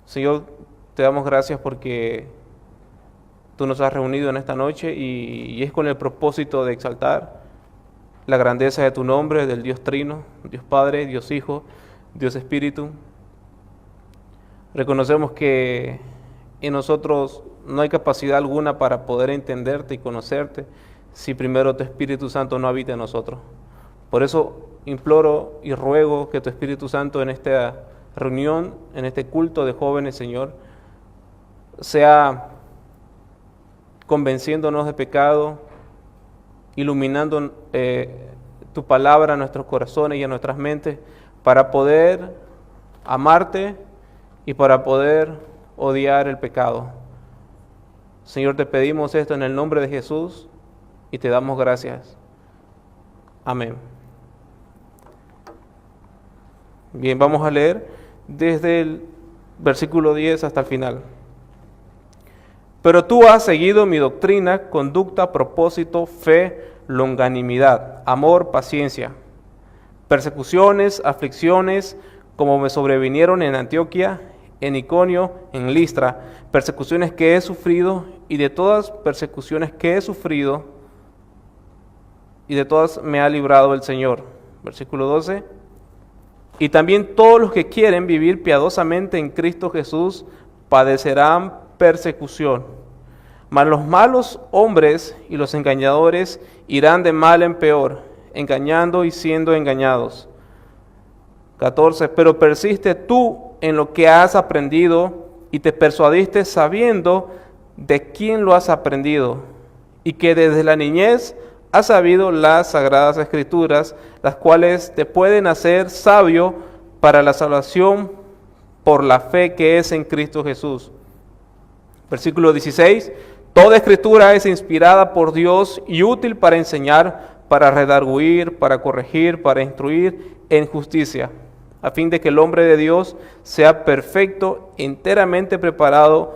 Señor, te damos gracias porque tú nos has reunido en esta noche y es con el propósito de exaltar la grandeza de tu nombre, del Dios Trino, Dios Padre, Dios Hijo, Dios Espíritu. Reconocemos que en nosotros no hay capacidad alguna para poder entenderte y conocerte si primero tu Espíritu Santo no habita en nosotros. Por eso imploro y ruego que tu Espíritu Santo en esta reunión, en este culto de jóvenes, Señor, sea convenciéndonos de pecado, iluminando tu palabra a nuestros corazones y a nuestras mentes para poder amarte y para poder odiar el pecado. Señor, te pedimos esto en el nombre de Jesús y te damos gracias. Amén. Bien, vamos a leer desde el versículo 10 hasta el final. Pero tú has seguido mi doctrina, conducta, propósito, fe, longanimidad, amor, paciencia, persecuciones, aflicciones, como me sobrevinieron en Antioquía, en Iconio, en Listra, persecuciones que he sufrido, y de todas persecuciones que he sufrido, y de todas me ha librado el Señor. Versículo 12. Y también todos los que quieren vivir piadosamente en Cristo Jesús padecerán persecución. Mas los malos hombres y los engañadores irán de mal en peor, engañando y siendo engañados. 14. Pero persiste tú en lo que has aprendido y te persuadiste sabiendo de quién lo has aprendido y que desde la niñez has sabido las sagradas escrituras, las cuales te pueden hacer sabio para la salvación por la fe que es en Cristo Jesús. Versículo 16. Toda escritura es inspirada por Dios y útil para enseñar, para redarguir, para corregir, para instruir en justicia, a fin de que el hombre de Dios sea perfecto, enteramente preparado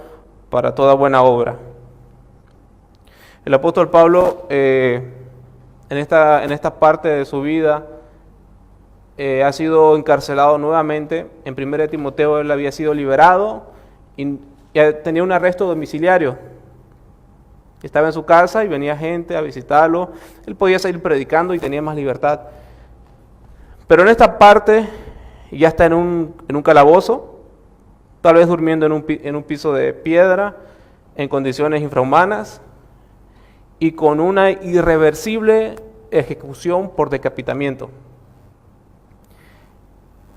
para toda buena obra. El apóstol Pablo, en esta parte de su vida, ha sido encarcelado nuevamente. En 1 Timoteo él había sido liberado y tenía un arresto domiciliario. Estaba en su casa y venía gente a visitarlo. Él podía seguir predicando y tenía más libertad. Pero en esta parte ya está en un calabozo, tal vez durmiendo en un piso de piedra, en condiciones infrahumanas y con una irreversible ejecución por decapitamiento.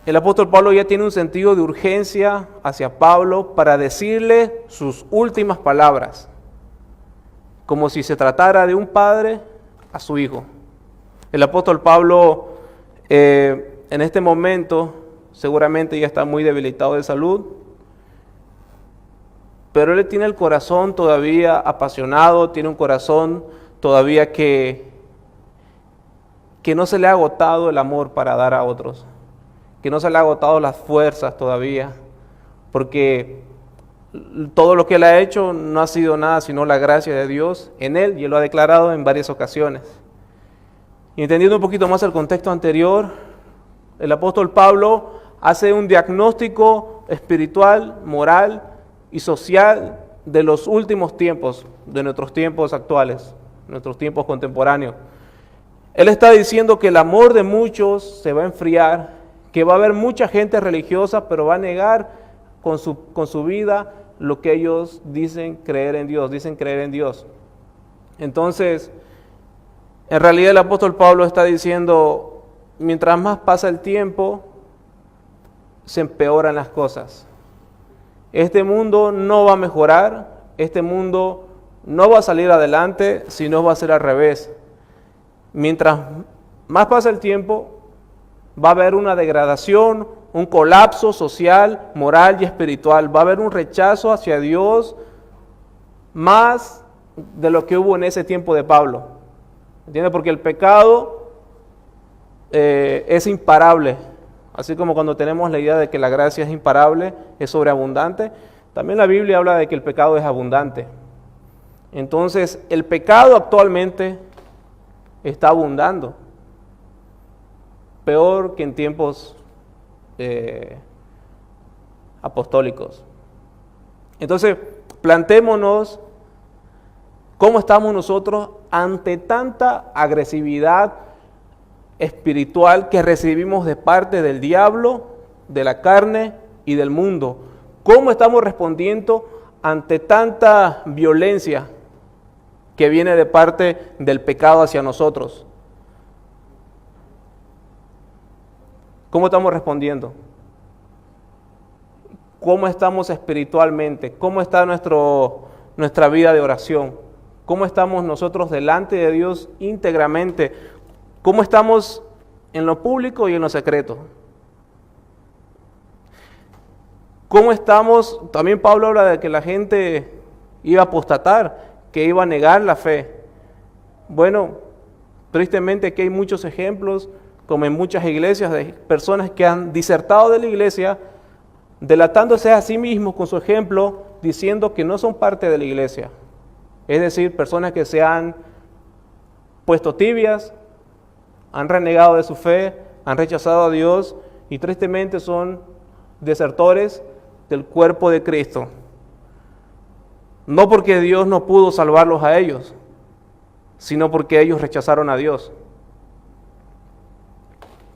El apóstol Pablo ya tiene un sentido de urgencia hacia Pablo para decirle sus últimas palabras, como si se tratara de un padre a su hijo. El apóstol Pablo en este momento seguramente ya está muy debilitado de salud, pero él tiene el corazón todavía apasionado, tiene un corazón todavía que no se le ha agotado el amor para dar a otros, que no se le ha agotado las fuerzas todavía, porque todo lo que él ha hecho no ha sido nada sino la gracia de Dios en él, y él lo ha declarado en varias ocasiones. Y entendiendo un poquito más el contexto anterior, el apóstol Pablo hace un diagnóstico espiritual, moral y social de los últimos tiempos, de nuestros tiempos actuales, nuestros tiempos contemporáneos. Él está diciendo que el amor de muchos se va a enfriar, que va a haber mucha gente religiosa, pero va a negar con su vida lo que ellos dicen creer en Dios, Entonces, en realidad el apóstol Pablo está diciendo, mientras más pasa el tiempo, se empeoran las cosas. Este mundo no va a mejorar, este mundo no va a salir adelante, sino va a ser al revés. Mientras más pasa el tiempo, va a haber una degradación, un colapso social, moral y espiritual. Va a haber un rechazo hacia Dios más de lo que hubo en ese tiempo de Pablo. ¿Entiendes? Porque el pecado es imparable. Así como cuando tenemos la idea de que la gracia es imparable, es sobreabundante, también la Biblia habla de que el pecado es abundante. Entonces, el pecado actualmente está abundando. Peor que en tiempos apostólicos. Entonces, plantémonos cómo estamos nosotros ante tanta agresividad espiritual que recibimos de parte del diablo, de la carne y del mundo. ¿Cómo estamos respondiendo ante tanta violencia que viene de parte del pecado hacia nosotros? ¿Cómo estamos respondiendo? ¿Cómo estamos espiritualmente? ¿Cómo está nuestra vida de oración? ¿Cómo estamos nosotros delante de Dios íntegramente? ¿Cómo estamos en lo público y en lo secreto? ¿Cómo estamos? También Pablo habla de que la gente iba a apostatar, que iba a negar la fe. Bueno, tristemente aquí hay muchos ejemplos, como en muchas iglesias, de personas que han disertado de la iglesia, delatándose a sí mismos con su ejemplo, diciendo que no son parte de la iglesia. Es decir, personas que se han puesto tibias, han renegado de su fe, han rechazado a Dios y tristemente son desertores del cuerpo de Cristo. No porque Dios no pudo salvarlos a ellos, sino porque ellos rechazaron a Dios.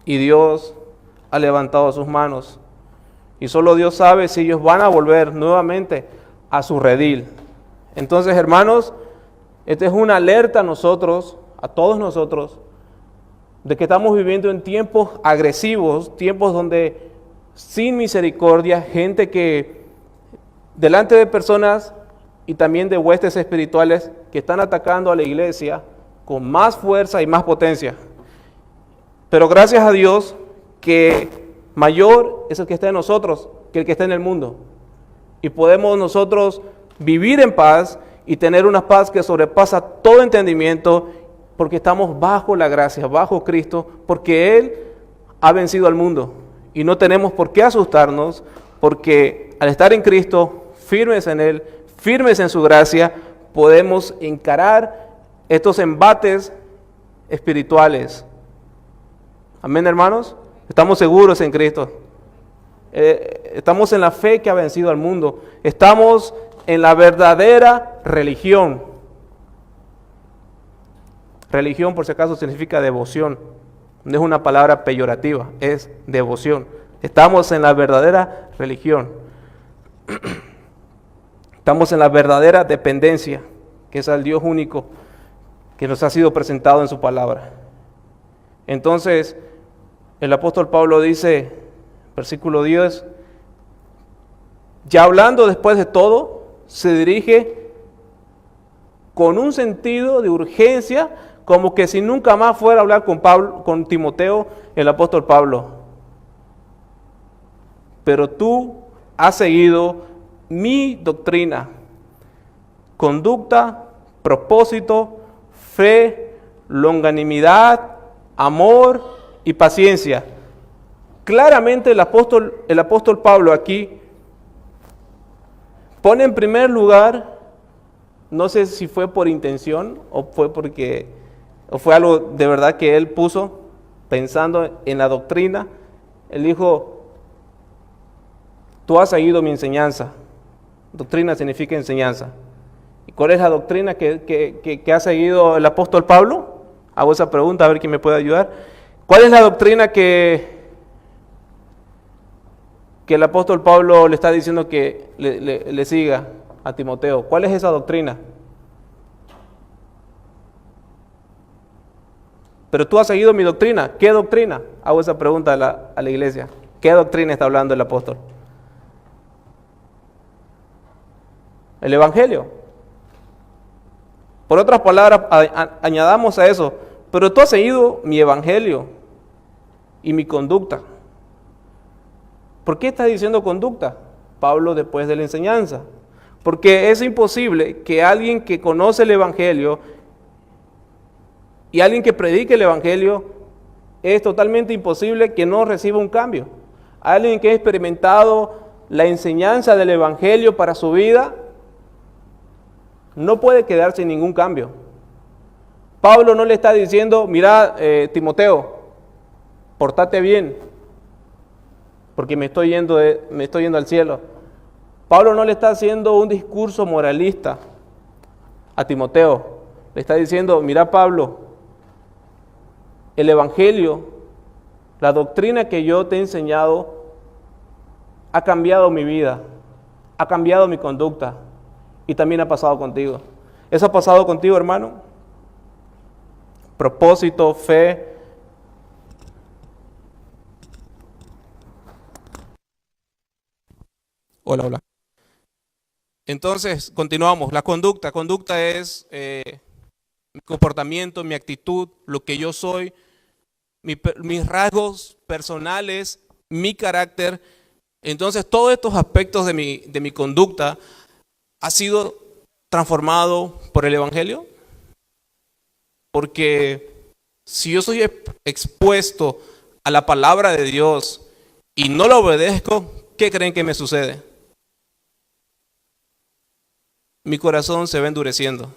Y Dios ha levantado sus manos. Y solo Dios sabe si ellos van a volver nuevamente a su redil. Entonces, hermanos, esta es una alerta a nosotros, a todos nosotros, de que estamos viviendo en tiempos agresivos, tiempos donde sin misericordia, gente que delante de personas y también de huestes espirituales que están atacando a la iglesia con más fuerza y más potencia. Pero gracias a Dios que mayor es el que está en nosotros que el que está en el mundo. Y podemos nosotros vivir en paz y tener una paz que sobrepasa todo entendimiento porque estamos bajo la gracia, bajo Cristo, porque Él ha vencido al mundo. Y no tenemos por qué asustarnos, porque al estar en Cristo, firmes en Él, firmes en su gracia, podemos encarar estos embates espirituales. Amén, hermanos. Estamos seguros en Cristo. Estamos en la fe que ha vencido al mundo. Estamos en la verdadera religión. Religión, por si acaso, significa devoción. No es una palabra peyorativa, es devoción. Estamos en la verdadera religión. Estamos en la verdadera dependencia, que es al Dios único que nos ha sido presentado en su palabra. Entonces, el apóstol Pablo dice, versículo 10, ya hablando después de todo, se dirige con un sentido de urgencia, como que si nunca más fuera a hablar con Timoteo, el apóstol Pablo. Pero tú has seguido mi doctrina, conducta, propósito, fe, longanimidad, amor y paciencia. Claramente el apóstol Pablo aquí pone en primer lugar, no sé si fue por intención o fue algo de verdad que él puso pensando en la doctrina. Él dijo, tú has seguido mi enseñanza. Doctrina significa enseñanza. ¿Y cuál es la doctrina que ha seguido el apóstol Pablo? Hago esa pregunta, a ver quién me puede ayudar. ¿Cuál es la doctrina que el apóstol Pablo le está diciendo que le siga a Timoteo? ¿Cuál es esa doctrina? Pero tú has seguido mi doctrina. ¿Qué doctrina? Hago esa pregunta a la iglesia. ¿Qué doctrina está hablando el apóstol? El Evangelio. Por otras palabras, añadamos a eso, pero tú has seguido mi Evangelio y mi conducta. ¿Por qué está diciendo conducta, Pablo, después de la enseñanza? Porque es imposible que alguien que conoce el Evangelio y alguien que predique el Evangelio, es totalmente imposible que no reciba un cambio. Alguien que ha experimentado la enseñanza del Evangelio para su vida, no puede quedarse sin ningún cambio. Pablo no le está diciendo, mira, Timoteo, portate bien, porque me estoy yendo al cielo. Pablo no le está haciendo un discurso moralista a Timoteo. Le está diciendo, mira Pablo, el Evangelio, la doctrina que yo te he enseñado, ha cambiado mi vida, ha cambiado mi conducta y también ha pasado contigo. ¿Eso ha pasado contigo, hermano? Propósito, fe. Hola, hola. Entonces, continuamos. La conducta. Conducta es mi comportamiento, mi actitud, lo que yo soy, mis rasgos personales, mi carácter. Entonces, todos estos aspectos de mi conducta ha sido transformado por el Evangelio. Porque si yo soy expuesto a la palabra de Dios y no la obedezco, ¿qué creen que me sucede? Mi corazón se va endureciendo.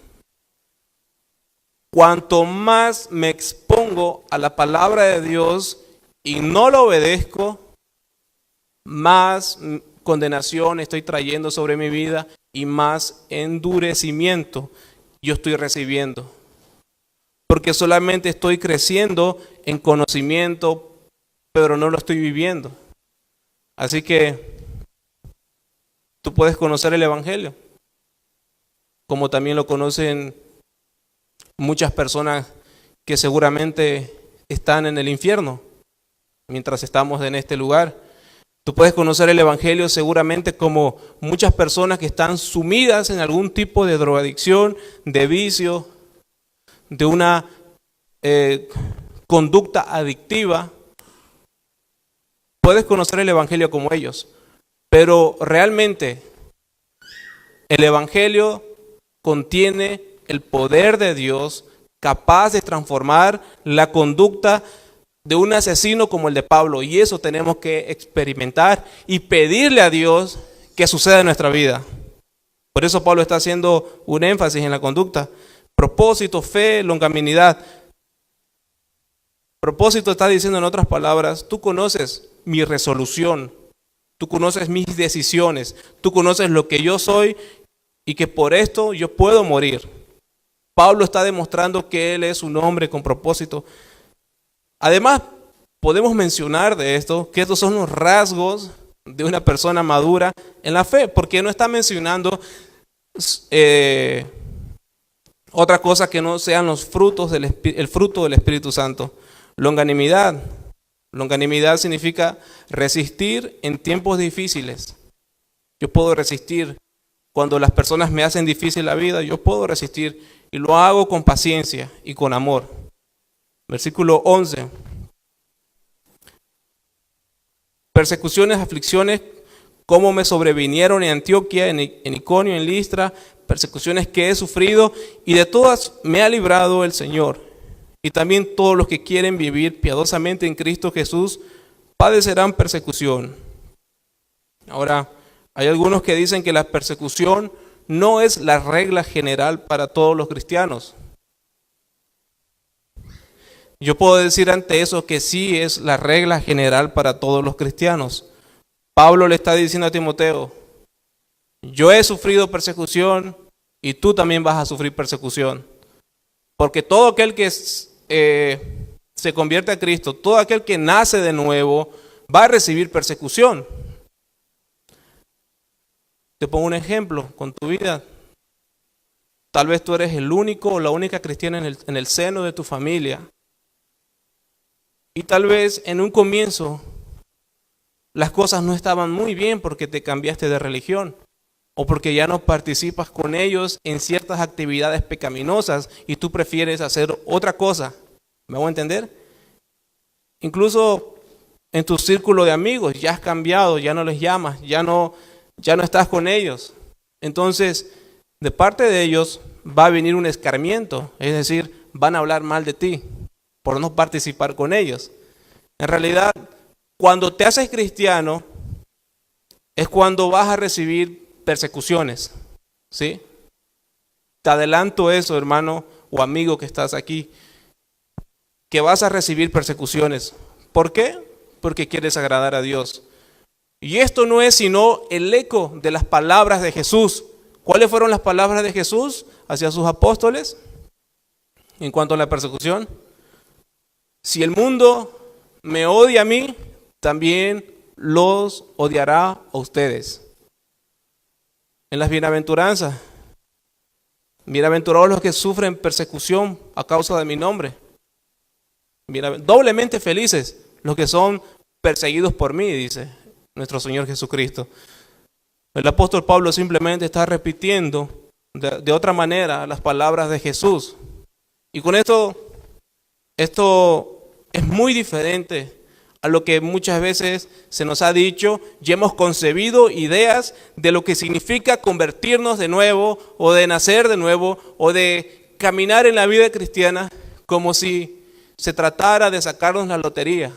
Cuanto más me expongo a la palabra de Dios y no la obedezco, más condenación estoy trayendo sobre mi vida y más endurecimiento yo estoy recibiendo. Porque solamente estoy creciendo en conocimiento, pero no lo estoy viviendo. Así que tú puedes conocer el Evangelio, como también lo conocen muchas personas que seguramente están en el infierno mientras estamos en este lugar. Tú puedes conocer el Evangelio seguramente como muchas personas que están sumidas en algún tipo de drogadicción, de vicio, de una conducta adictiva. Puedes conocer el Evangelio como ellos, pero realmente el Evangelio contiene el poder de Dios capaz de transformar la conducta de un asesino como el de Pablo, y eso tenemos que experimentar y pedirle a Dios que suceda en nuestra vida. Por eso Pablo está haciendo un énfasis en la conducta. Propósito, fe, longanimidad. Propósito está diciendo, en otras palabras, tú conoces mi resolución, tú conoces mis decisiones, tú conoces lo que yo soy y que por esto yo puedo morir. Pablo está demostrando que él es un hombre con propósito. Además, podemos mencionar de esto que estos son los rasgos de una persona madura en la fe, porque no está mencionando otra cosa que no sean los frutos el fruto del Espíritu Santo. Longanimidad. Longanimidad significa resistir en tiempos difíciles. Yo puedo resistir cuando las personas me hacen difícil la vida, yo puedo resistir y lo hago con paciencia y con amor. Versículo 11. Persecuciones, aflicciones, como me sobrevinieron en Antioquía, en Iconio, en Listra, persecuciones que he sufrido, y de todas me ha librado el Señor. Y también todos los que quieren vivir piadosamente en Cristo Jesús padecerán persecución. Ahora, hay algunos que dicen que la persecución no es la regla general para todos los cristianos. Yo puedo decir ante eso que sí es la regla general para todos los cristianos. Pablo le está diciendo a Timoteo, yo he sufrido persecución y tú también vas a sufrir persecución. Porque todo aquel que se convierte a Cristo, todo aquel que nace de nuevo, va a recibir persecución. Te pongo un ejemplo con tu vida. Tal vez tú eres el único o la única cristiana en el seno de tu familia. Y tal vez en un comienzo las cosas no estaban muy bien porque te cambiaste de religión o porque ya no participas con ellos en ciertas actividades pecaminosas y tú prefieres hacer otra cosa. ¿Me hago entender? Incluso en tu círculo de amigos ya has cambiado, ya no les llamas, ya no estás con ellos. Entonces, de parte de ellos va a venir un escarmiento, es decir, van a hablar mal de ti por no participar con ellos. En realidad, cuando te haces cristiano, es cuando vas a recibir persecuciones, ¿sí? Te adelanto eso, hermano o amigo que estás aquí, que vas a recibir persecuciones. ¿Por qué? Porque quieres agradar a Dios. Y esto no es sino el eco de las palabras de Jesús. ¿Cuáles fueron las palabras de Jesús hacia sus apóstoles en cuanto a la persecución? Si el mundo me odia a mí, también los odiará a ustedes. En las bienaventuranzas, bienaventurados los que sufren persecución a causa de mi nombre. Doblemente felices los que son perseguidos por mí, dice nuestro Señor Jesucristo. El apóstol Pablo simplemente está repitiendo de otra manera las palabras de Jesús. Y con esto es muy diferente a lo que muchas veces se nos ha dicho y hemos concebido ideas de lo que significa convertirnos de nuevo o de nacer de nuevo o de caminar en la vida cristiana como si se tratara de sacarnos la lotería.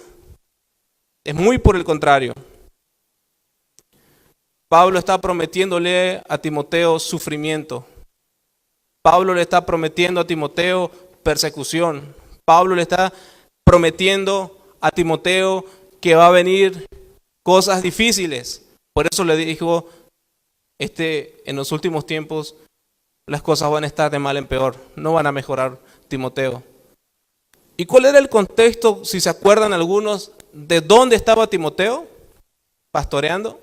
Es muy por el contrario. Pablo está prometiéndole a Timoteo sufrimiento. Pablo le está prometiendo a Timoteo persecución. Pablo le está prometiendo a Timoteo que va a venir cosas difíciles. Por eso le dijo, en los últimos tiempos las cosas van a estar de mal en peor, no van a mejorar, Timoteo. ¿Y cuál era el contexto, si se acuerdan algunos, de dónde estaba Timoteo? Pastoreando.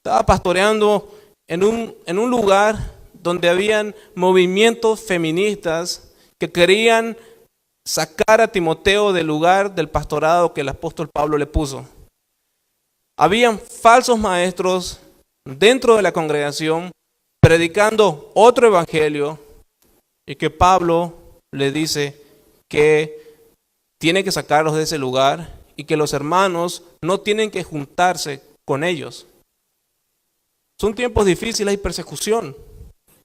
Estaba pastoreando en un lugar donde habían movimientos feministas que querían sacar a Timoteo del lugar del pastorado que el apóstol Pablo le puso. Habían falsos maestros dentro de la congregación predicando otro evangelio y que Pablo le dice que tiene que sacarlos de ese lugar y que los hermanos no tienen que juntarse con ellos. Son tiempos difíciles, hay persecución.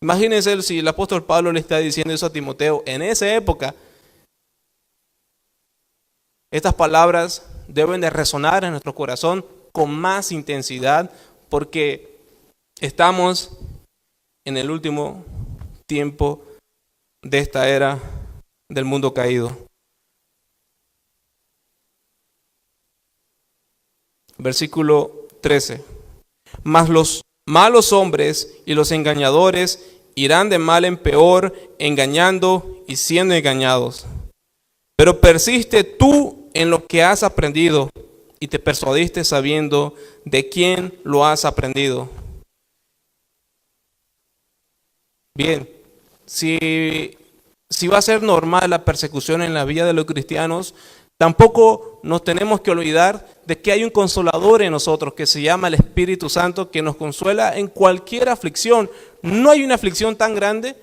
Imagínense si el apóstol Pablo le está diciendo eso a Timoteo en esa época. Estas palabras deben de resonar en nuestro corazón con más intensidad porque estamos en el último tiempo de esta era del mundo caído. Versículo 13. Mas los malos hombres y los engañadores irán de mal en peor, engañando y siendo engañados. Pero persiste tú en lo que has aprendido y te persuadiste sabiendo de quién lo has aprendido. Bien, si va a ser normal la persecución en la vida de los cristianos, tampoco nos tenemos que olvidar de que hay un consolador en nosotros que se llama el Espíritu Santo que nos consuela en cualquier aflicción. No hay una aflicción tan grande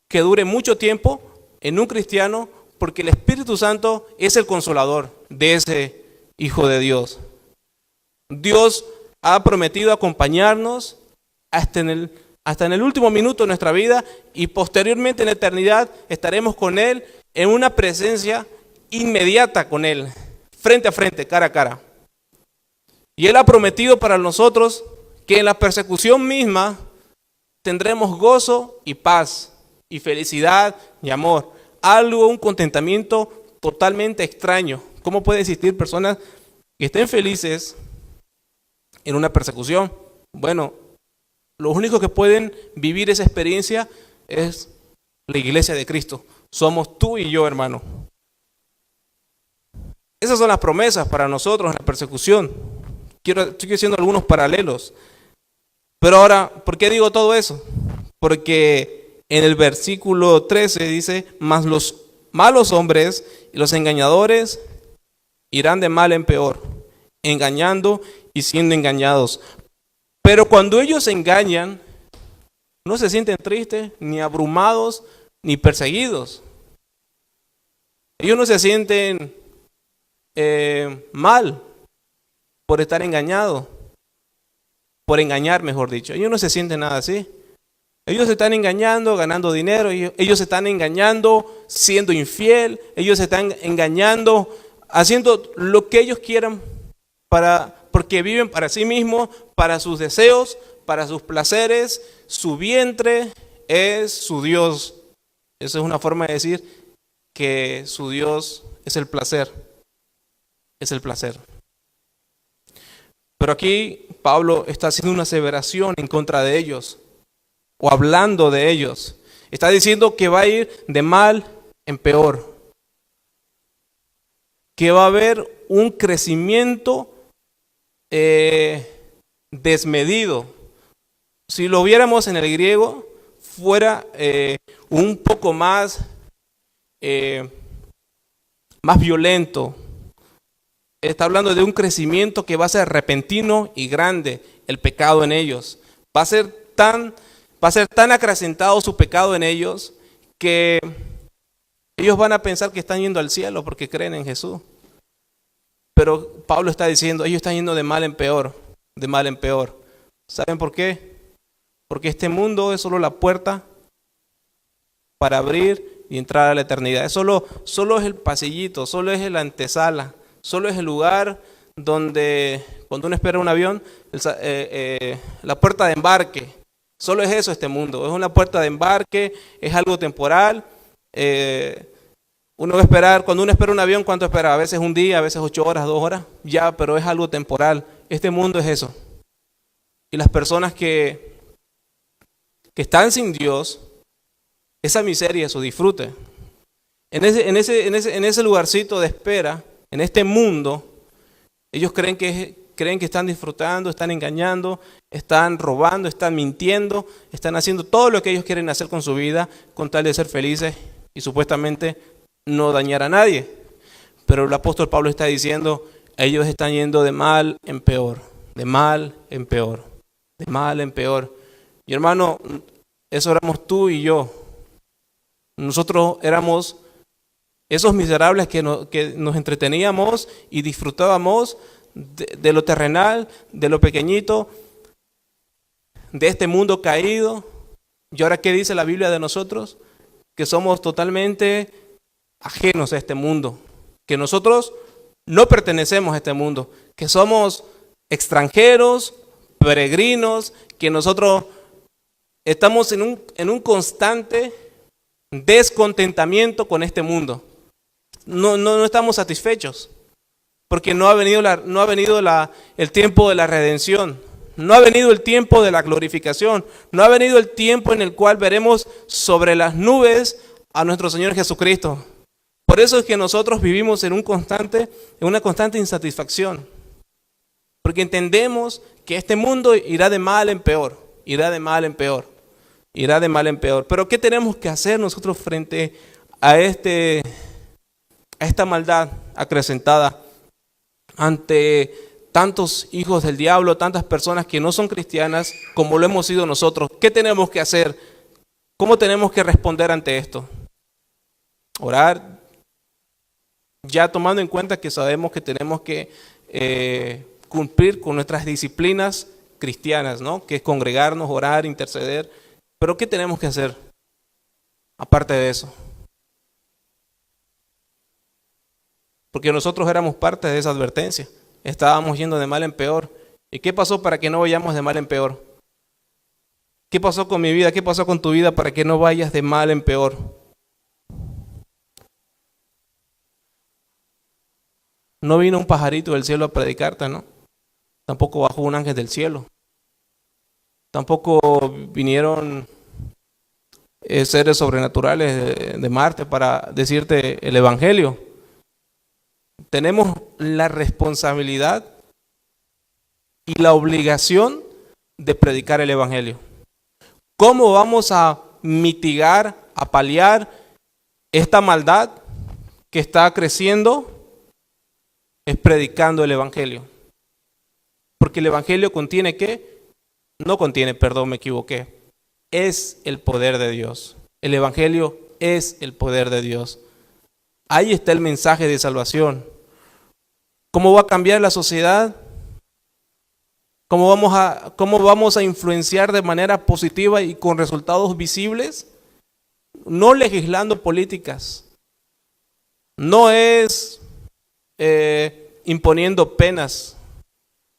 que dure mucho tiempo en un cristiano porque el Espíritu Santo es el consolador de ese Hijo de Dios. Dios ha prometido acompañarnos hasta en el último minuto de nuestra vida y posteriormente en la eternidad estaremos con Él en una presencia inmediata con Él, frente a frente, cara a cara. Y Él ha prometido para nosotros que en la persecución misma tendremos gozo y paz y felicidad y amor. Un contentamiento totalmente extraño. ¿Cómo puede existir personas que estén felices en una persecución? Bueno, los únicos que pueden vivir esa experiencia es la iglesia de Cristo. Somos tú y yo, hermano. Esas son las promesas para nosotros en la persecución. Estoy haciendo algunos paralelos. Pero ahora, ¿por qué digo todo eso? Porque en el versículo 13 dice, mas los malos hombres y los engañadores irán de mal en peor, engañando y siendo engañados. Pero cuando ellos engañan, no se sienten tristes, ni abrumados, ni perseguidos. Ellos no se sienten mal por estar engañados, por engañar, mejor dicho. Ellos no se sienten nada así. Ellos se están engañando, ganando dinero. Ellos se están engañando, siendo infiel. Ellos se están engañando, haciendo lo que ellos quieran porque viven para sí mismos, para sus deseos, para sus placeres. Su vientre es su Dios. Esa es una forma de decir que su Dios es el placer. Es el placer. Pero aquí Pablo está haciendo una aseveración en contra de ellos, o hablando de ellos. Está diciendo que va a ir de mal en peor, que va a haber un crecimiento desmedido. Si lo viéramos en el griego, fuera un poco más violento. Está hablando de un crecimiento que va a ser repentino y grande, el pecado en ellos. Va a ser tan acrecentado su pecado en ellos que ellos van a pensar que están yendo al cielo porque creen en Jesús. Pero Pablo está diciendo, ellos están yendo de mal en peor, de mal en peor. ¿Saben por qué? Porque este mundo es solo la puerta para abrir y entrar a la eternidad. Solo es el pasillito, solo es la antesala, solo es el lugar donde cuando uno espera un avión, la puerta de embarque. Solo es eso este mundo, es una puerta de embarque, es algo temporal. Uno va a esperar, cuando uno espera un avión, ¿cuánto espera? A veces un día, a veces 8 horas, 2 horas, ya, pero es algo temporal. Este mundo es eso. Y las personas que están sin Dios, esa miseria es su disfrute. En ese lugarcito de espera, en este mundo, ellos creen que están disfrutando, están engañando, están robando, están mintiendo, están haciendo todo lo que ellos quieren hacer con su vida con tal de ser felices y supuestamente no dañar a nadie. Pero el apóstol Pablo está diciendo, ellos están yendo de mal en peor, de mal en peor, de mal en peor. Y hermano, eso éramos tú y yo. Nosotros éramos esos miserables que nos entreteníamos y disfrutábamos de lo terrenal, de lo pequeñito, de este mundo caído. ¿Y ahora qué dice la Biblia de nosotros? Que somos totalmente ajenos a este mundo, que nosotros no pertenecemos a este mundo, que somos extranjeros, peregrinos, que nosotros estamos en un constante descontentamiento con este mundo. No estamos satisfechos, porque no ha venido el tiempo de la redención, no ha venido el tiempo de la glorificación, no ha venido el tiempo en el cual veremos sobre las nubes a nuestro Señor Jesucristo. Por eso es que nosotros vivimos en una constante insatisfacción, porque entendemos que este mundo irá de mal en peor, irá de mal en peor, irá de mal en peor. Pero ¿qué tenemos que hacer nosotros frente a esta maldad acrecentada ante tantos hijos del diablo, tantas personas que no son cristianas como lo hemos sido nosotros? ¿Qué tenemos que hacer? ¿Cómo tenemos que responder ante esto? Orar, ya tomando en cuenta que sabemos que tenemos que cumplir con nuestras disciplinas cristianas, ¿no? Que es congregarnos, orar, interceder. Pero ¿qué tenemos que hacer aparte de eso? Porque nosotros éramos parte de esa advertencia. Estábamos yendo de mal en peor. ¿Y qué pasó para que no vayamos de mal en peor? ¿Qué pasó con mi vida? ¿Qué pasó con tu vida para que no vayas de mal en peor? No vino un pajarito del cielo a predicarte, ¿no? Tampoco bajó un ángel del cielo. Tampoco vinieron seres sobrenaturales de Marte para decirte el evangelio. Tenemos la responsabilidad y la obligación de predicar el evangelio. ¿Cómo vamos a mitigar, a paliar esta maldad que está creciendo? Es predicando el evangelio. Porque el evangelio contiene ¿qué? No contiene, perdón, me equivoqué. Es el poder de Dios. El evangelio es el poder de Dios. Ahí está el mensaje de salvación. ¿Cómo va a cambiar la sociedad? ¿Cómo vamos a influenciar de manera positiva y con resultados visibles? No legislando políticas. No es imponiendo penas.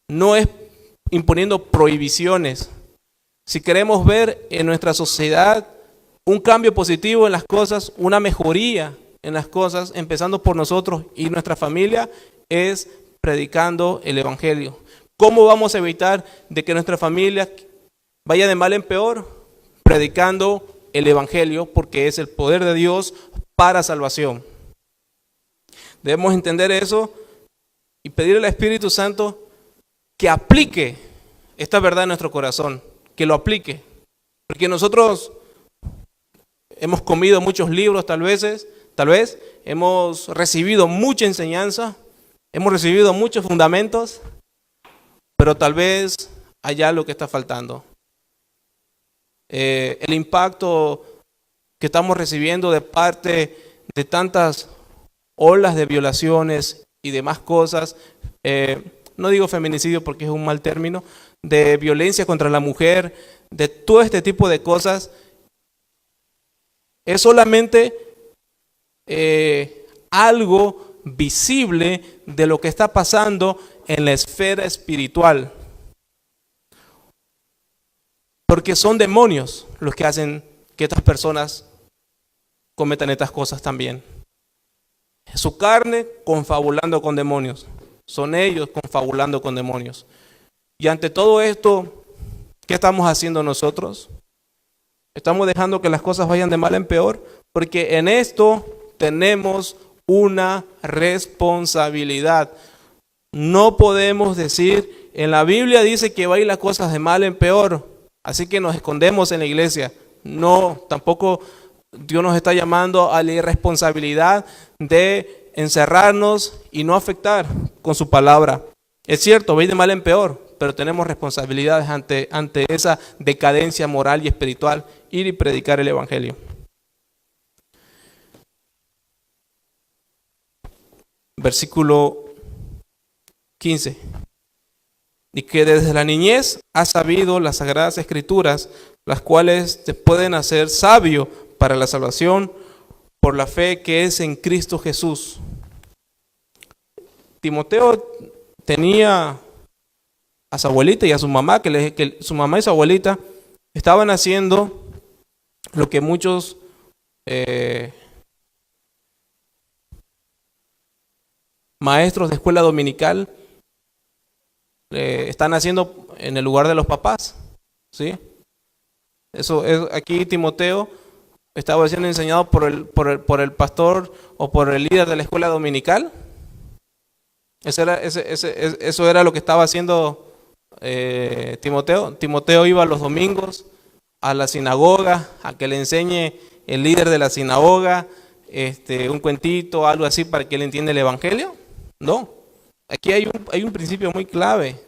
No es imponiendo prohibiciones. Si queremos ver en nuestra sociedad un cambio positivo en las cosas, una mejoría en las cosas, empezando por nosotros y nuestra familia, es predicando el evangelio. ¿Cómo vamos a evitar de que nuestra familia vaya de mal en peor? Predicando el Evangelio, porque es el poder de Dios para salvación. Debemos entender eso y pedirle al Espíritu Santo que aplique esta verdad en nuestro corazón, que lo aplique. Porque nosotros hemos comido muchos libros tal vez, hemos recibido mucha enseñanza, hemos recibido muchos fundamentos, pero tal vez hay algo que está faltando. El impacto que estamos recibiendo de parte de tantas olas de violaciones y demás cosas, no digo feminicidio porque es un mal término, de violencia contra la mujer, de todo este tipo de cosas, es solamente algo visible de lo que está pasando en la esfera espiritual. Porque son demonios los que hacen que estas personas cometan estas cosas también. Su carne confabulando con demonios. Son ellos confabulando con demonios. Y ante todo esto, ¿qué estamos haciendo nosotros? Estamos dejando que las cosas vayan de mal en peor, porque en esto tenemos una responsabilidad. No podemos decir, en la Biblia dice que va a ir las cosas de mal en peor, así que nos escondemos en la iglesia. No, tampoco Dios nos está llamando a la irresponsabilidad de encerrarnos y no afectar con su palabra. Es cierto, va a ir de mal en peor, pero tenemos responsabilidades ante esa decadencia moral y espiritual, ir y predicar el Evangelio. Versículo 15. Y que desde la niñez has sabido las sagradas escrituras, las cuales te pueden hacer sabio para la salvación por la fe que es en Cristo Jesús. Timoteo tenía a su abuelita y a su mamá, que su mamá y su abuelita estaban haciendo lo que muchos maestros de escuela dominical están haciendo en el lugar de los papás, ¿sí? Eso es, aquí Timoteo estaba siendo enseñado por el pastor o por el líder de la escuela dominical. Eso era lo que estaba haciendo Timoteo. Timoteo iba los domingos a la sinagoga a que le enseñe el líder de la sinagoga un cuentito, algo así para que él entienda el Evangelio. No, aquí hay un principio muy clave,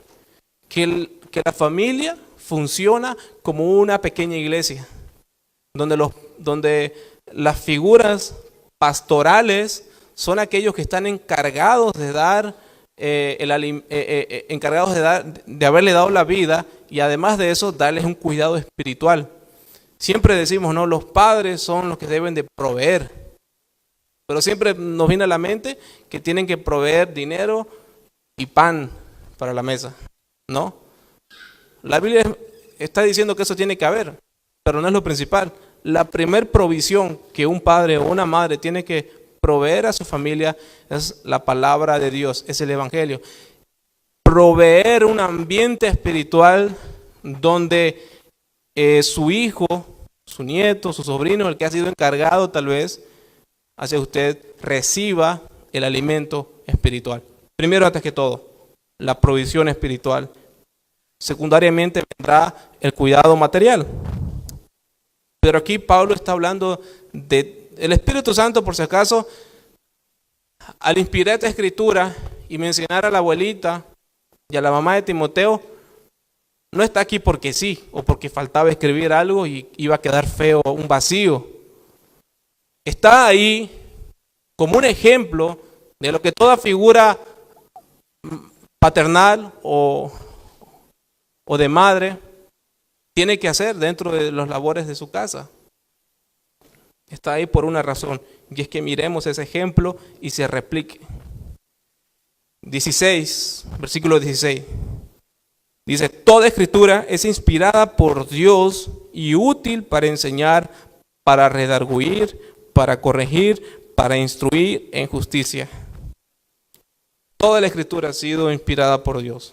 que la familia funciona como una pequeña iglesia, donde las figuras pastorales son aquellos que están encargados de dar de haberle dado la vida y además de eso darles un cuidado espiritual. Siempre decimos, no, los padres son los que deben de proveer, pero siempre nos viene a la mente que tienen que proveer dinero y pan para la mesa, ¿no? La Biblia está diciendo que eso tiene que haber, pero no es lo principal. La primer provisión que un padre o una madre tiene que proveer a su familia es la palabra de Dios, es el Evangelio. Proveer un ambiente espiritual donde su hijo, su nieto, su sobrino, el que ha sido encargado tal vez hacia usted, reciba el alimento espiritual. Primero, antes que todo, la provisión espiritual. Secundariamente vendrá el cuidado material. Pero aquí Pablo está hablando de el Espíritu Santo, por si acaso, al inspirar esta escritura y mencionar a la abuelita y a la mamá de Timoteo, no está aquí porque sí, o porque faltaba escribir algo y iba a quedar feo, un vacío. Está ahí como un ejemplo de lo que toda figura paternal o de madre tiene que hacer dentro de los labores de su casa. Está ahí por una razón, y es que miremos ese ejemplo y se replique. 16, versículo 16. Dice, toda escritura es inspirada por Dios y útil para enseñar, para redarguir, para corregir, para instruir en justicia. Toda la escritura ha sido inspirada por Dios.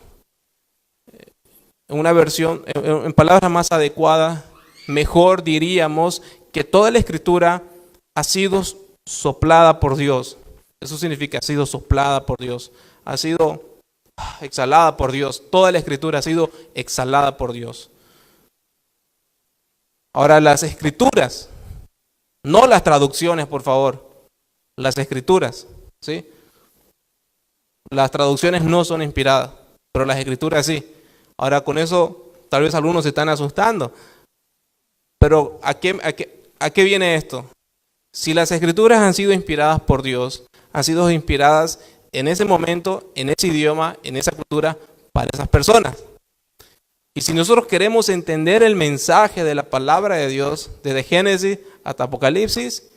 en una versión, en palabras más adecuadas, mejor diríamos que toda la Escritura ha sido soplada por Dios. Eso significa ha sido soplada por Dios, ha sido exhalada por Dios. Toda la Escritura ha sido exhalada por Dios. Ahora las Escrituras, no las traducciones, por favor, las Escrituras, ¿sí? Las traducciones no son inspiradas, pero las Escrituras sí. Ahora con eso tal vez algunos se están asustando. Pero ¿a qué viene esto? Si las Escrituras han sido inspiradas por Dios, han sido inspiradas en ese momento, en ese idioma, en esa cultura, para esas personas. Y si nosotros queremos entender el mensaje de la palabra de Dios, desde Génesis hasta Apocalipsis,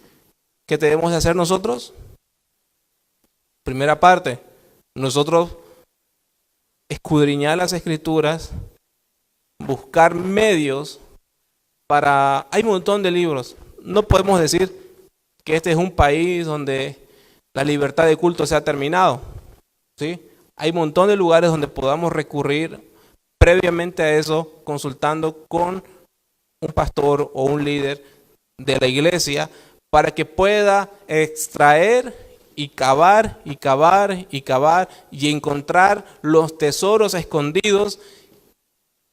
¿qué debemos de hacer nosotros? Primera parte, nosotros escudriñar las Escrituras, buscar medios para... Hay un montón de libros. No podemos decir que este es un país donde la libertad de culto se ha terminado, ¿sí? Hay un montón de lugares donde podamos recurrir previamente a eso, consultando con un pastor o un líder de la iglesia para que pueda extraer y cavar y cavar y cavar y encontrar los tesoros escondidos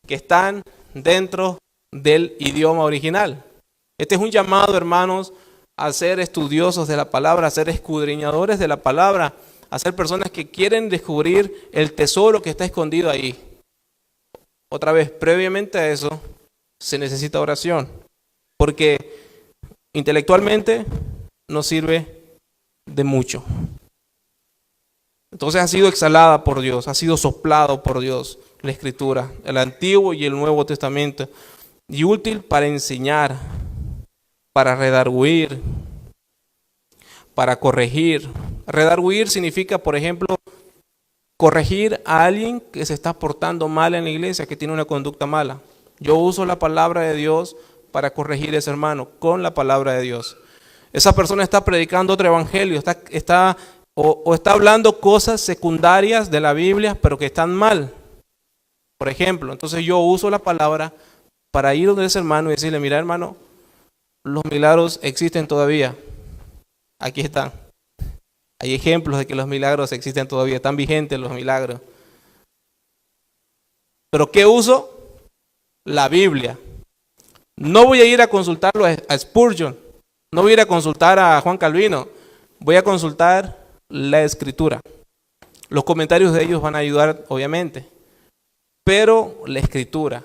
que están dentro del idioma original. Este es un llamado, hermanos, a ser estudiosos de la palabra, a ser escudriñadores de la palabra, a ser personas que quieren descubrir el tesoro que está escondido ahí. Otra vez, previamente a eso, se necesita oración, porque intelectualmente no sirve de mucho. Entonces ha sido exhalada por Dios, ha sido soplado por Dios la Escritura, el Antiguo y el Nuevo Testamento, y útil para enseñar, para redarguir, para corregir. Redarguir significa, por ejemplo, corregir a alguien que se está portando mal en la iglesia, que tiene una conducta mala. Yo uso la palabra de Dios para corregir a ese hermano con la palabra de Dios. Esa persona está predicando otro evangelio, está hablando cosas secundarias de la Biblia, pero que están mal. Por ejemplo, entonces yo uso la palabra para ir donde ese hermano y decirle, mira hermano, los milagros existen todavía. Aquí están. Hay ejemplos de que los milagros existen todavía, están vigentes los milagros. ¿Pero qué uso? La Biblia. No voy a ir a consultarlo a Spurgeon, no voy a ir a consultar a Juan Calvino, voy a consultar la Escritura. Los comentarios de ellos van a ayudar, obviamente, pero la Escritura.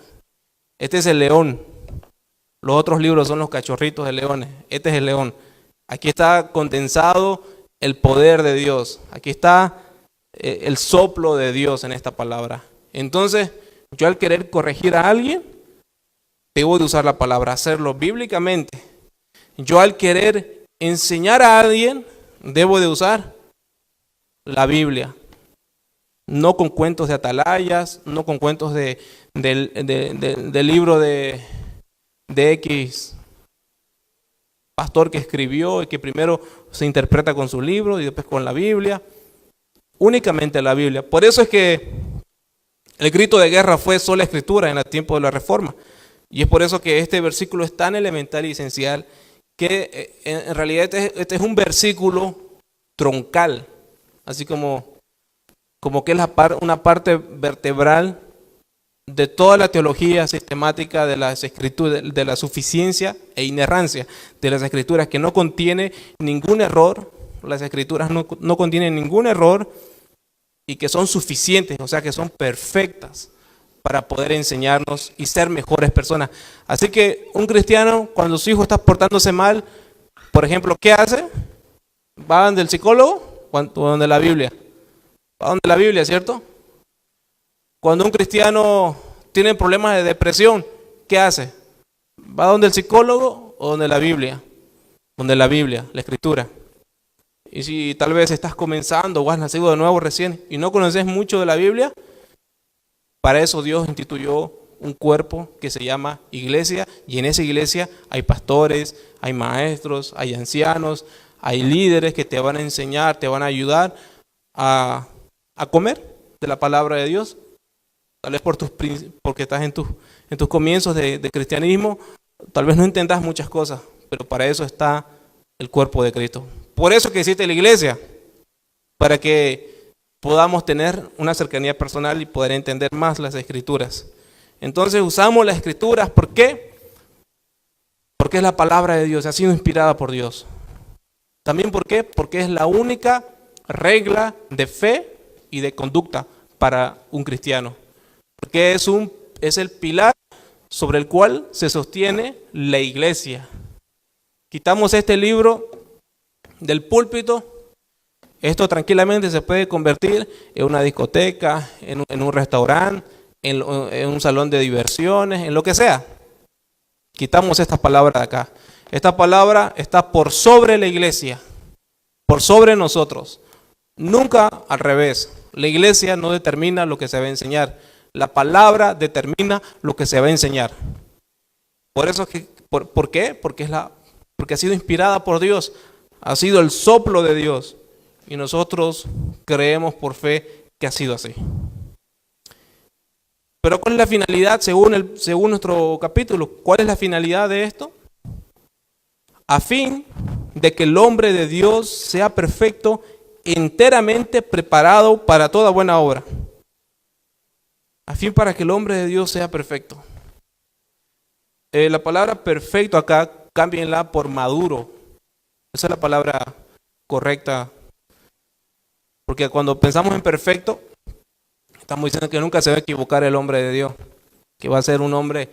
Este es el león. Los otros libros son los cachorritos de leones. Este es el león. Aquí está condensado el poder de Dios. Aquí está el soplo de Dios en esta palabra. Entonces, yo al querer corregir a alguien, debo de usar la palabra, hacerlo bíblicamente. Yo al querer enseñar a alguien, debo de usar la Biblia. No con cuentos de atalayas, no con cuentos del libro de X pastor que escribió y que primero se interpreta con su libro y después con la Biblia. Únicamente la Biblia. Por eso es que el grito de guerra fue sola Escritura en el tiempo de la Reforma. Y es por eso que este versículo es tan elemental y esencial que en realidad este es un versículo troncal. Así como que es una parte vertebral de toda la teología sistemática de las escrituras, de la suficiencia e inerrancia de las escrituras, que no contiene ningún error. Las escrituras no contienen ningún error y que son suficientes, o sea que son perfectas para poder enseñarnos y ser mejores personas. Así que un cristiano, cuando su hijo está portándose mal, por ejemplo, ¿qué hace? ¿Va donde el psicólogo o donde la Biblia? Va donde la Biblia, ¿cierto? Cuando un cristiano tiene problemas de depresión, ¿qué hace? ¿Va donde el psicólogo o donde la Biblia? Donde la Biblia, la Escritura. Y si tal vez estás comenzando o has nacido de nuevo recién y no conoces mucho de la Biblia, para eso Dios instituyó un cuerpo que se llama iglesia, y en esa iglesia hay pastores, hay maestros, hay ancianos, hay líderes que te van a enseñar, te van a ayudar a comer de la palabra de Dios. tal vez porque estás en tus comienzos de cristianismo, tal vez no entendas muchas cosas, pero para eso está el cuerpo de Cristo. Por eso que existe la iglesia, para que podamos tener una cercanía personal y poder entender más las escrituras. Entonces usamos las escrituras, ¿por qué? Porque es la palabra de Dios, ha sido inspirada por Dios. También ¿por qué? Porque es la única regla de fe y de conducta para un cristiano. Porque es el pilar sobre el cual se sostiene la iglesia. Quitamos este libro del púlpito, esto tranquilamente se puede convertir en una discoteca, en un restaurante, en un salón de diversiones, en lo que sea. Quitamos esta palabra de acá. Esta palabra está por sobre la iglesia, por sobre nosotros. Nunca al revés. La iglesia no determina lo que se va a enseñar. La palabra determina lo que se va a enseñar. Por eso, ¿por qué? Porque ha sido inspirada por Dios. Ha sido el soplo de Dios. Y nosotros creemos por fe que ha sido así. Pero ¿cuál es la finalidad según nuestro capítulo? ¿Cuál es la finalidad de esto? A fin de que el hombre de Dios sea perfecto, enteramente preparado para toda buena obra. A fin para que el hombre de Dios sea perfecto. La palabra perfecto acá, cámbienla por maduro. Esa es la palabra correcta. Porque cuando pensamos en perfecto, estamos diciendo que nunca se va a equivocar el hombre de Dios. Que va a ser un hombre,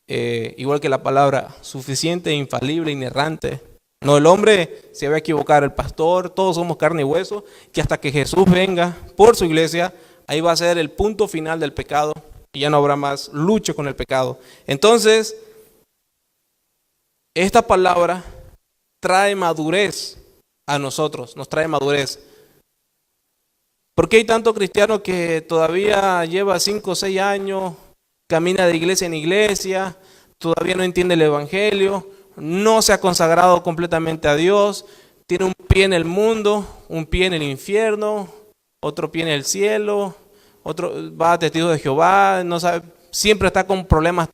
igual que la palabra, suficiente, infalible, inerrante. No, el hombre se va a equivocar, el pastor, todos somos carne y hueso, que hasta que Jesús venga por su iglesia, ahí va a ser el punto final del pecado y ya no habrá más lucha con el pecado. Entonces, esta palabra trae madurez a nosotros, nos trae madurez. ¿Por qué hay tanto cristiano que todavía lleva 5 o 6 años, camina de iglesia en iglesia, todavía no entiende el evangelio, no se ha consagrado completamente a Dios, tiene un pie en el mundo, un pie en el infierno, otro pie en el cielo, otro va a Testigos de Jehová, no sabe, siempre está con problemas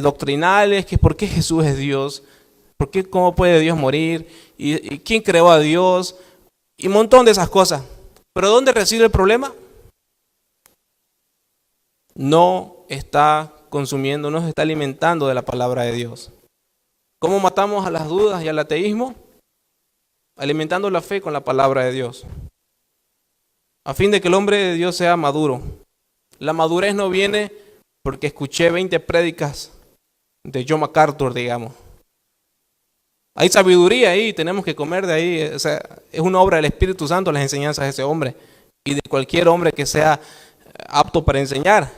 doctrinales, que por qué Jesús es Dios, cómo puede Dios morir, y quién creó a Dios, y un montón de esas cosas. ¿Pero dónde reside el problema? No está consumiendo, no se está alimentando de la palabra de Dios. ¿Cómo matamos a las dudas y al ateísmo? Alimentando la fe con la palabra de Dios. A fin de que el hombre de Dios sea maduro. La madurez no viene porque escuché 20 prédicas de John MacArthur, digamos. Hay sabiduría ahí, tenemos que comer de ahí. O sea, es una obra del Espíritu Santo las enseñanzas de ese hombre y de cualquier hombre que sea apto para enseñar.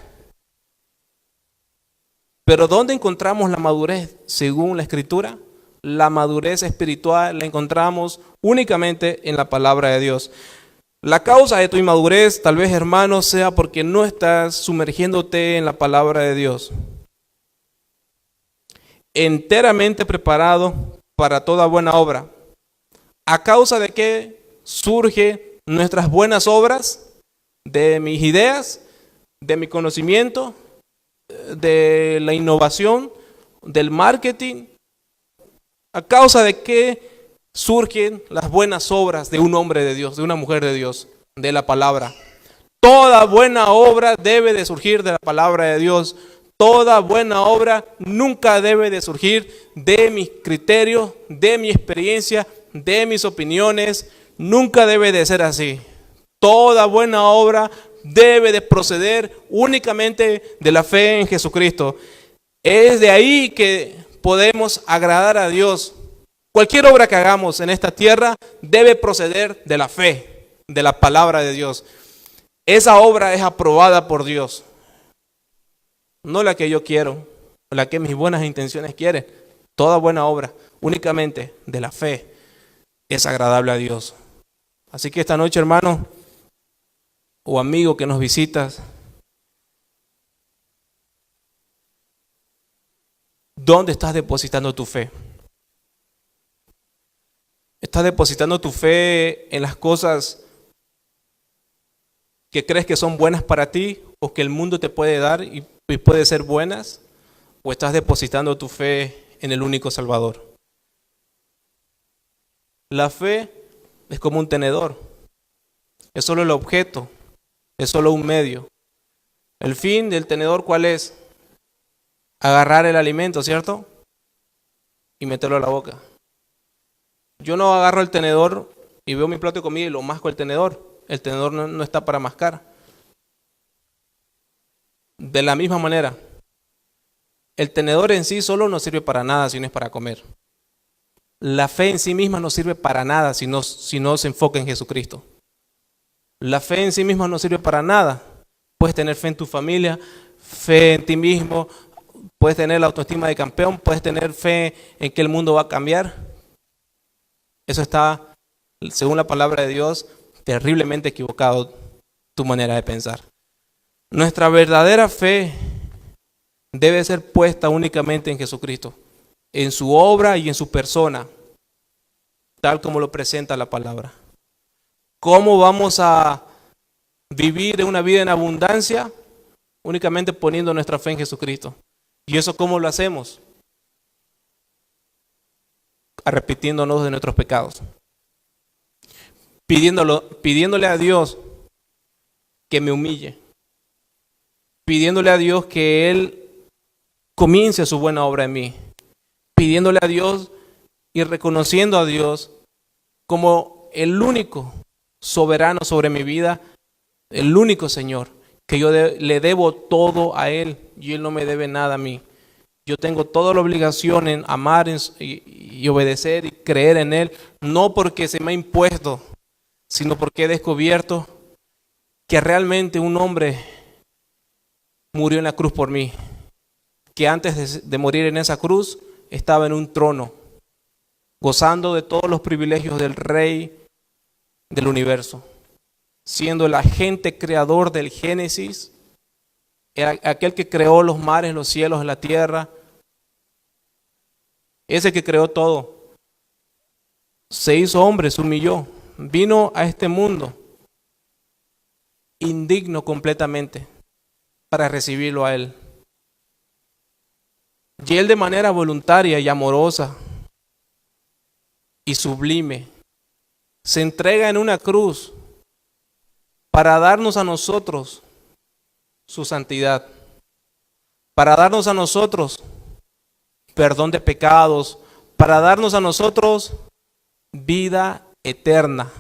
Pero ¿dónde encontramos la madurez según la Escritura? La madurez espiritual la encontramos únicamente en la palabra de Dios. La causa de tu inmadurez, tal vez, hermano, sea porque no estás sumergiéndote en la palabra de Dios. Enteramente preparado para toda buena obra. ¿A causa de qué surgen nuestras buenas obras? De mis ideas, de mi conocimiento, de la innovación, del marketing. ¿A causa de qué surgen las buenas obras de un hombre de Dios, de una mujer de Dios, de la palabra? Toda buena obra debe de surgir de la palabra de Dios. Toda buena obra nunca debe de surgir de mis criterios, de mi experiencia, de mis opiniones. Nunca debe de ser así. Toda buena obra debe de proceder únicamente de la fe en Jesucristo. Es de ahí que podemos agradar a Dios. Cualquier obra que hagamos en esta tierra debe proceder de la fe, de la palabra de Dios. Esa obra es aprobada por Dios. No la que yo quiero, la que mis buenas intenciones quieren. Toda buena obra, únicamente de la fe, es agradable a Dios. Así que esta noche, hermano o amigo que nos visitas, ¿dónde estás depositando tu fe? ¿Estás depositando tu fe en las cosas que crees que son buenas para ti o que el mundo te puede dar y puede ser buenas, o estás depositando tu fe en el único Salvador? La fe es como un tenedor, es solo el objeto, es solo un medio. El fin del tenedor, ¿cuál es? Agarrar el alimento, ¿cierto? Y meterlo a la boca. Yo no agarro el tenedor y veo mi plato de comida y lo masco el tenedor. El tenedor no está para mascar. De la misma manera, el tenedor en sí solo no sirve para nada si no es para comer. La fe en sí misma no sirve para nada si no se enfoca en Jesucristo. La fe en sí misma no sirve para nada. Puedes tener fe en tu familia, fe en ti mismo, puedes tener la autoestima de campeón, puedes tener fe en que el mundo va a cambiar. Eso está, según la palabra de Dios, terriblemente equivocado tu manera de pensar. Nuestra verdadera fe debe ser puesta únicamente en Jesucristo, en su obra y en su persona, tal como lo presenta la palabra. ¿Cómo vamos a vivir una vida en abundancia? Únicamente poniendo nuestra fe en Jesucristo. ¿Y eso cómo lo hacemos? Arrepintiéndonos de nuestros pecados. Pidiéndole a Dios que me humille. Pidiéndole a Dios que Él comience su buena obra en mí. Pidiéndole a Dios y reconociendo a Dios como el único soberano sobre mi vida, el único Señor, que yo le debo todo a Él y Él no me debe nada a mí. Yo tengo toda la obligación en amar y obedecer y creer en Él, no porque se me ha impuesto, sino porque he descubierto que realmente un hombre murió en la cruz por mí, que antes de morir en esa cruz estaba en un trono, gozando de todos los privilegios del Rey del universo, siendo el agente creador del Génesis, aquel que creó los mares, los cielos, la tierra, ese que creó todo, se hizo hombre, se humilló, vino a este mundo indigno completamente para recibirlo a Él. Y Él de manera voluntaria y amorosa y sublime se entrega en una cruz para darnos a nosotros su santidad, para darnos a nosotros perdón de pecados, para darnos a nosotros vida eterna.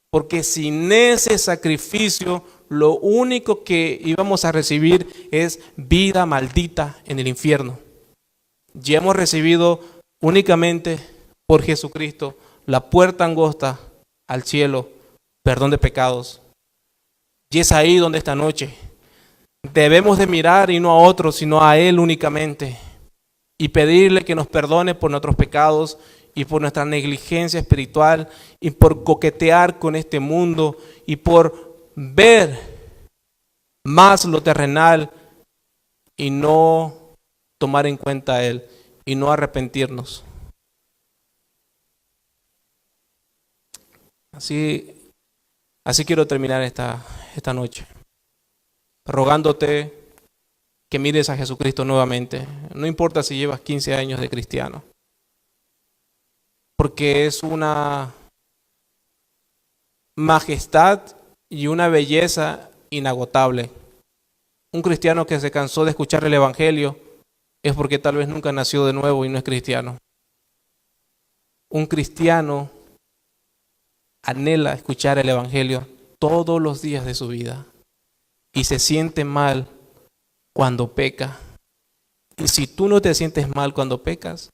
Porque sin ese sacrificio, lo único que íbamos a recibir es vida maldita en el infierno. Ya hemos recibido únicamente por Jesucristo la puerta angosta al cielo, perdón de pecados. Y es ahí donde esta noche debemos de mirar y no a otros, sino a Él únicamente. Y pedirle que nos perdone por nuestros pecados y por nuestra negligencia espiritual y por coquetear con este mundo y por ver más lo terrenal y no tomar en cuenta a Él y no arrepentirnos. Así quiero terminar esta noche, rogándote que mires a Jesucristo nuevamente. No importa si llevas 15 años de cristiano, porque es una majestad y una belleza inagotable. Un cristiano que se cansó de escuchar el Evangelio es porque tal vez nunca nació de nuevo y no es cristiano. Un cristiano anhela escuchar el Evangelio todos los días de su vida y se siente mal cuando peca. Y si tú no te sientes mal cuando pecas,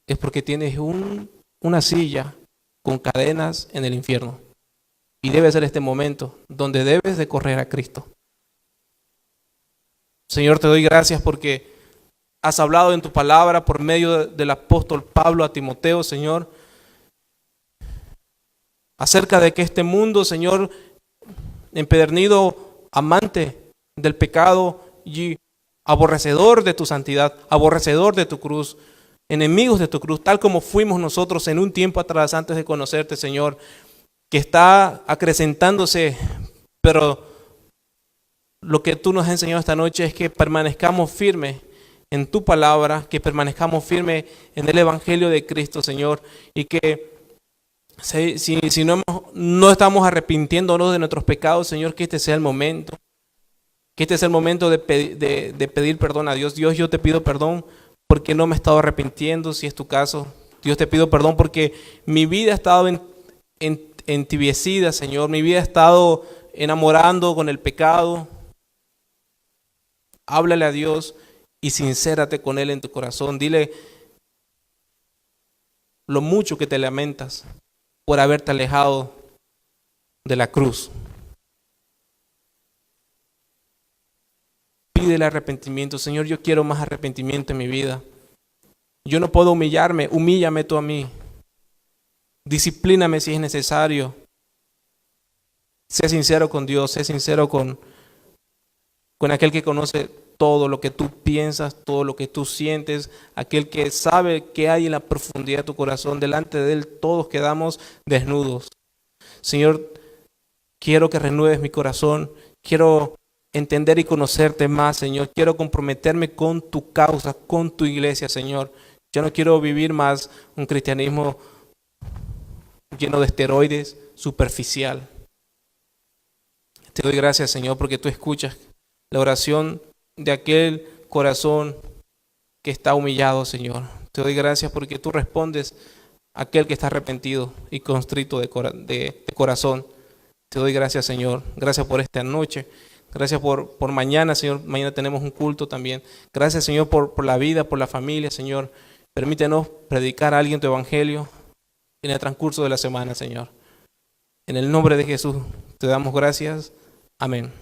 es porque tienes una silla con cadenas en el infierno. Y debe ser este momento donde debes de correr a Cristo. Señor, te doy gracias porque has hablado en tu palabra por medio del apóstol Pablo a Timoteo, Señor, acerca de que este mundo, Señor, empedernido, amante del pecado y aborrecedor de tu santidad, aborrecedor de tu cruz, enemigos de tu cruz, tal como fuimos nosotros en un tiempo atrás antes de conocerte, Señor, que está acrecentándose Pero lo que tú nos has enseñado esta noche es que permanezcamos firmes en tu palabra, que permanezcamos firmes en el Evangelio de Cristo, Señor, y que si no estamos arrepintiéndonos de nuestros pecados, Señor, que este sea el momento. Que este es el momento de pedir perdón a Dios. Dios, yo te pido perdón porque no me he estado arrepintiendo, si es tu caso. Dios, te pido perdón porque mi vida ha estado entibiecida, Señor. Mi vida ha estado enamorando con el pecado. Háblale a Dios y sincérate con Él en tu corazón. Dile lo mucho que te lamentas por haberte alejado de la cruz. Pide el arrepentimiento. Señor, yo quiero más arrepentimiento en mi vida. Yo no puedo humillarme, humíllame tú a mí. Disciplíname si es necesario. Sé sincero con Dios, sé sincero con aquel que conoce todo lo que tú piensas, todo lo que tú sientes, aquel que sabe qué hay en la profundidad de tu corazón. Delante de Él todos quedamos desnudos. Señor, quiero que renueves mi corazón, quiero entender y conocerte más, Señor. Quiero comprometerme con tu causa, con tu iglesia, Señor. Yo no quiero vivir más un cristianismo lleno de esteroides, superficial. Te doy gracias, Señor, porque tú escuchas la oración de aquel corazón que está humillado, Señor. Te doy gracias porque tú respondes a aquel que está arrepentido y constrito de corazón. Te doy gracias, Señor. Gracias por esta noche. Gracias por mañana, Señor. Mañana tenemos un culto también. Gracias, Señor, por la vida, por la familia, Señor. Permítenos predicar a alguien tu evangelio en el transcurso de la semana, Señor. En el nombre de Jesús te damos gracias. Amén.